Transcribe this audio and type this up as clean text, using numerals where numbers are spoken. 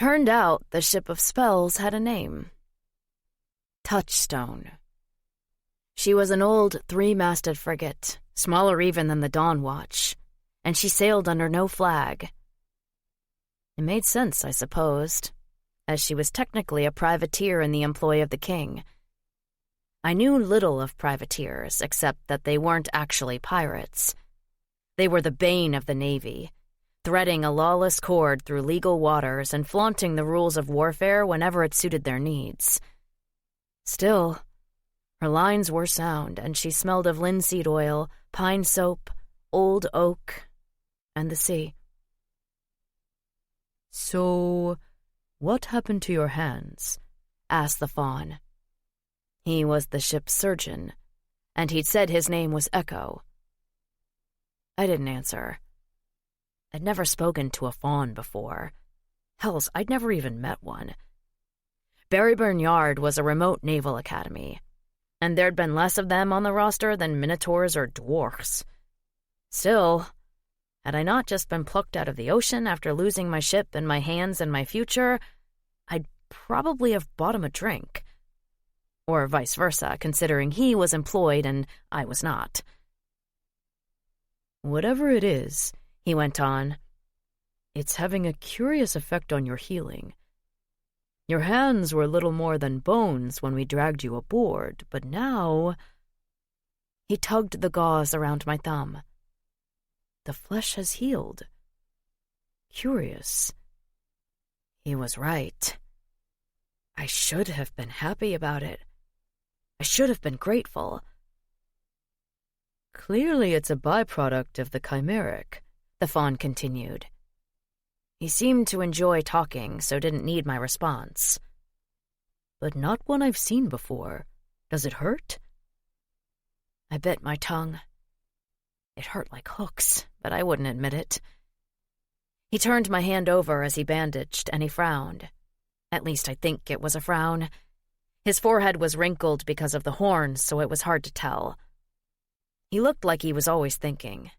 Turned out the ship of spells had a name. Touchstone. She was an old three-masted frigate, smaller even than the Dawn Watch, and she sailed under no flag. It made sense, I supposed, as she was technically a privateer in the employ of the king. I knew little of privateers, except that they weren't actually pirates. They were the bane of the Navy, threading a lawless cord through legal waters and flaunting the rules of warfare whenever it suited their needs. Still, her lines were sound, and she smelled of linseed oil, pine soap, old oak, and the sea. "So, what happened to your hands?" asked the faun. He was the ship's surgeon, and he'd said his name was Echo. I didn't answer. I'd never spoken to a faun before. Hells, I'd never even met one. Berryburn Yard was a remote naval academy, and there'd been less of them on the roster than minotaurs or dwarfs. Still, had I not just been plucked out of the ocean after losing my ship and my hands and my future, I'd probably have bought him a drink. Or vice versa, considering he was employed and I was not. "Whatever it is," he went on, "it's having a curious effect on your healing. Your hands were little more than bones when we dragged you aboard, but now—" He tugged the gauze around my thumb. "The flesh has healed. Curious." He was right. I should have been happy about it. I should have been grateful. "Clearly it's a byproduct of the chimeric," the faun continued. He seemed to enjoy talking, so didn't need my response. "But not one I've seen before. Does it hurt?" I bit my tongue. It hurt like hooks, but I wouldn't admit it. He turned my hand over as he bandaged, and he frowned. At least I think it was a frown. His forehead was wrinkled because of the horns, so it was hard to tell. He looked like he was always thinking,